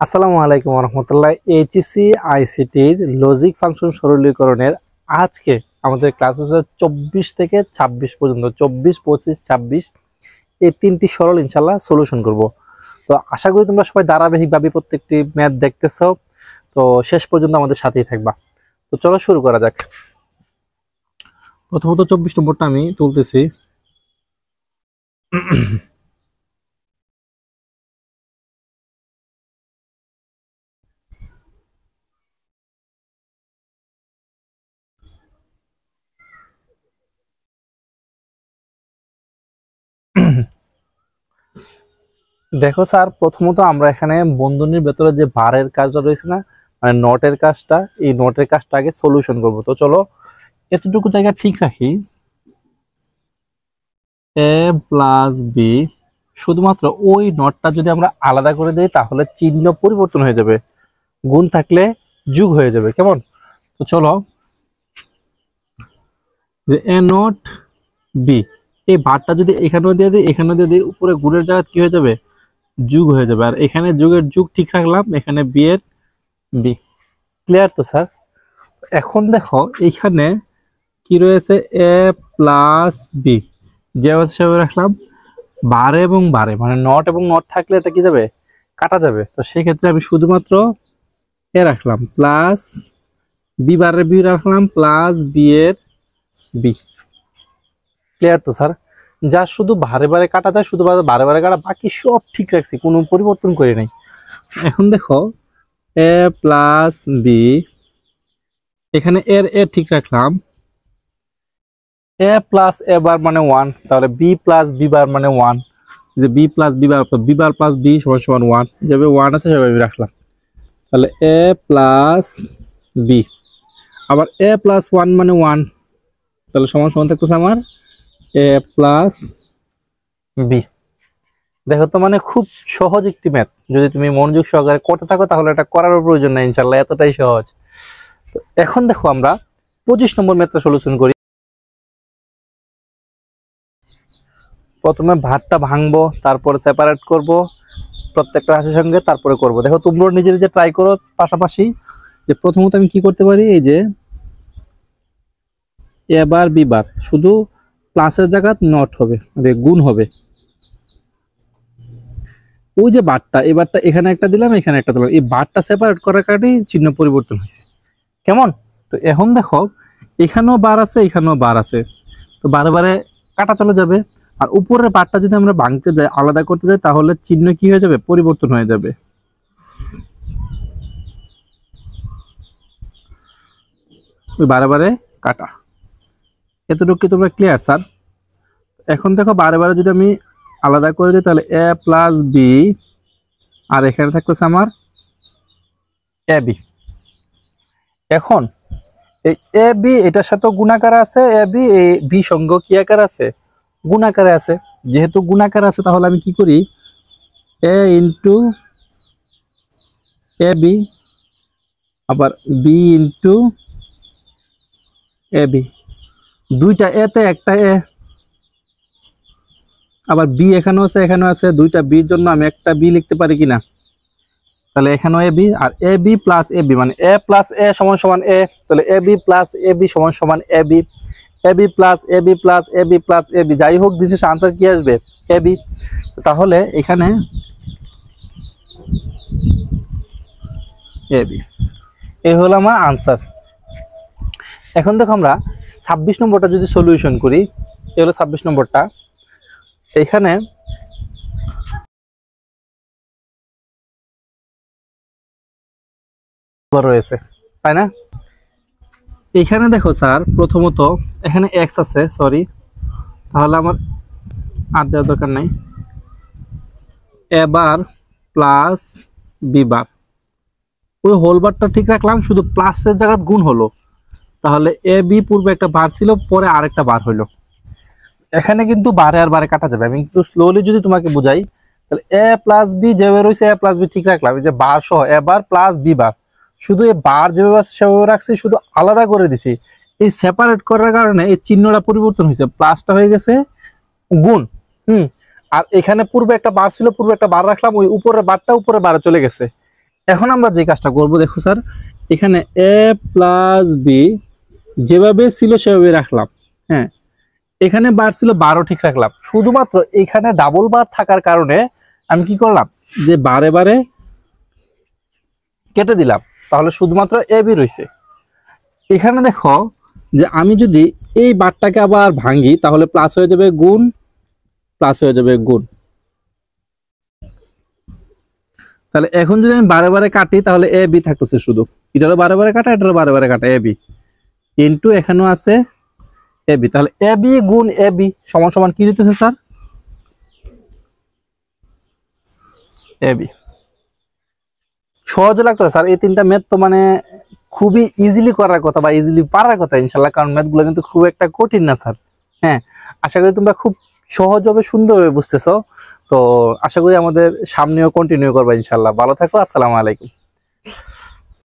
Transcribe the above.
আসসালামু আলাইকুম রহমতুল্লাহ। HSC আইসিটির logic function সরলীকরণের আজকে আমাদের ক্লাস হচ্ছে 24 থেকে 26 পর্যন্ত। 24, 25, 26 এই তিনটি সরল ইনশাল্লাহ সলিউশন করব। তো আশা করি তোমরা সবাই ধারাবাহিকভাবে প্রত্যেকটি ম্যাথ দেখতেছ, তো শেষ পর্যন্ত আমাদের সাথেই থাকবা। তো চলো শুরু করা যাক। প্রথমত 24 নম্বরটা আমি তুলতেছি। দেখো স্যার, প্রথমত আমরা এখানে বন্ধনীর ভেতরে যে ভারের কাজটা রয়েছে না, মানে নটের কাজটা, এই নটের কাজটা আগে সলিউশন করব। তো চলো এতটুকু জায়গা ঠিক রাখি। এ প্লাস বি, শুধুমাত্র ওই নটটা যদি আমরা আলাদা করে দিই তাহলে চিহ্ন পরিবর্তন হয়ে যাবে, গুণ থাকলে যোগ হয়ে যাবে। কেমন? তো চলো, যে এ নট বি, এই ভারটা যদি এখানেও দিয়ে দিই এখানেও দিয়ে দিই, উপরে গুণের জায়গা কি হয়ে যাবে? যোগ হয়ে যাবে। আর এখানে যোগের যোগ ঠিক রাখলাম, এখানে বি এর বি। ক্লিয়ার তো স্যার? এখন দেখো এইখানে কি রয়েছে, এ প্লাস বি, যে হিসাবে রাখলাম। বারে এবং বারে মানে নট এবং নট থাকলে এটা কি যাবে? কাটা যাবে। তো সেক্ষেত্রে আমি শুধুমাত্র এ রাখলাম, প্লাস বি বারের বি রাখলাম, প্লাস বি এর বি। ক্লিয়ার তো স্যার? যা শুধু বারে বারে কাটা যায়, শুধু বারে বারে কাটা, বাকি সব ঠিক রাখছি, কোনো পরিবর্তন করি নাই। এখন দেখো এ প্লাস বি, এখানে এর এ ঠিক রাখলাম, এ প্লাস এ বার মানে 1, তাহলে বি প্লাস বি বার মানে 1, যে B plus B bar plus B সমান সমান 1, যেভাবে 1 আছে সেভাবে রাখলাম। তাহলে এ প্লাস বি, আবার এ প্লাস 1 মানে 1, তাহলে সমান সমান থাকতেছে আমার এ প্লাস বি। দেখো তো, মানে খুব সহজ একটি ম্যাথ, যদি তুমি মনোযোগ সহকারে করতে থাকো তাহলে এটা করার প্রয়োজন নেই ইনশাল্লাহ, এতটাই সহজ। তো এখন দেখো আমরা 25 নম্বর ম্যাথটা সলিউশন করি। প্রথমে ভাগটা ভাঙবো, তারপরে সেপারেট করব প্রত্যেকটা রাশির সঙ্গে, তারপরে করব। দেখো তোমরা নিজে নিজে ট্রাই করো পাশাপাশি। যে প্রথমত আমি কি করতে পারি, এই যে এ বার বি বার শুধু প্লাসের জায়গা নট হবে, মানে গুণ হবে। ওই যে বারটা, এই বারটা এখানে একটা দিলাম, এখানে একটা দিলাম, এই বারটা সেপারেট করার কারণে চিহ্ন পরিবর্তন হয়েছে। কেমন? তো এখন দেখো এখানেও বার আছে, এখানেও বার আছে, তো বারে বারে কাটা চলে যাবে। আর উপরের বারটা যদি আমরা ভাঙতে যাই, আলাদা করতে যাই, তাহলে চিহ্ন কি হয়ে যাবে? পরিবর্তন হয়ে যাবে। ওই বারে বারে কাটা। এতটুকু কি তোমরা ক্লিয়ার স্যার? এখন দেখো বারে বারে যদি আমি আলাদা করে দিই তাহলে এ প্লাস বি, আর এখানে থাকতেছে আমার এ বি। এখন এই এ বি এটার সাথে গুণাকারে আছে, এ বি এই বি সঙ্গ কি আকারে আছে? গুণাকারে আছে। যেহেতু গুণাকারে আছে তাহলে আমি কি করি, এ ইন্টু এ বি, আবার বি ইন্টু এ বি, দুইটা এতে একটা এ, আবার বি এখানেও আছে এখানেও আছে, দুইটা বির জন্য আমি একটা বি লিখতে পারি কিনা? তাহলে এখানেও A B, R A B plus A B মানে এ প্লাস এ সমান সমান এ, তাহলে A B plus A B সমান সমান A B, A B plus A B plus A B plus A B, যাই হোক দিনের আনসার কি আসবে? A B. তাহলে এখানে এ বি, এই হলো আমার আনসার। এখন দেখো আমরা 26 নম্বরটা যদি সলিউশন করি, এই হলো 26 নম্বরটা। এখানে রয়েছে, তাই না? এখানে দেখো স্যার, প্রথমত এখানে এক্স আছে, সরি, তাহলে আমার আর দেওয়ার দরকার নাই। এ বার প্লাস বি বার, ওই হোল বারটা ঠিক রাখলাম, শুধু প্লাসের জায়গা গুণ হলো। তাহলে এ বি পূর্বে একটা বার ছিল, পরে আরেকটা বার হইলো। এখানে কিন্তু বারে আর বারে কাটা যাবে। আমি কিন্তু স্লোলি যদি তোমাকে বুঝাই, তাহলে এ প্লাস বি যেভাবে রয়েছে এ প্লাস বি ঠিক রাখলাম, এই যে বার সহ এ বার প্লাস বি বার, শুধু এই বার যেভাবে আছে সেভাবে রাখছি, শুধু আলাদা করে দিছি। এই সেপারেট করার কারণে এই চিহ্নটা পরিবর্তন হয়েছে, প্লাসটা হয়ে গেছে গুণ। আর এখানে পূর্বে একটা বার ছিল, পূর্বে একটা বার রাখলাম, ওই উপরের বারটা উপরে বারে চলে গেছে। এখন আমরা যে কাজটা করব দেখো স্যার, এখানে a প্লাস বি যেভাবে ছিল সেভাবে রাখলাম। হ্যাঁ, এখানে বার ছিল 12 ঠিক রাখলাম, শুধুমাত্র এখানে ডাবল বার থাকার কারণে আমি কি করলাম যে বারে বারে কেটে দিলাম, তাহলে শুধুমাত্র এ বি রয়েছে। এখানে দেখো যে আমি যদি এই বারটাকে আবার ভাঙি তাহলে প্লাস হয়ে যাবে গুণ, প্লাস হয়ে যাবে গুণ। তাহলে এখন যদি আমি বারে বারে কাটি তাহলে এ বি থাকতেছে শুধু, এটারও বারে বারে কাটা, এটারও বারে বারে কাটা, এ বি ইন্টু এখানেও আছে এ বি। তাহলে এ বি গুণ এ বি সমান সমান কি দিতেছে স্যার? A B. সহজে লাগতো স্যার, এই তিনটা ম্যাথ তো মানে খুবই ইজিলি করার কথা বা ইজিলি পারার কথা ইনশাল্লাহ, কারণ ম্যাথগুলো কিন্তু খুব একটা কঠিন না স্যার। হ্যাঁ, আশা করি তোমরা খুব সহজভাবে সুন্দরভাবে বুঝতেছো। তো আশা করি আমাদের সামনেও কন্টিনিউ করবা ইনশাল্লাহ। ভালো থাকো, আসসালামু আলাইকুম।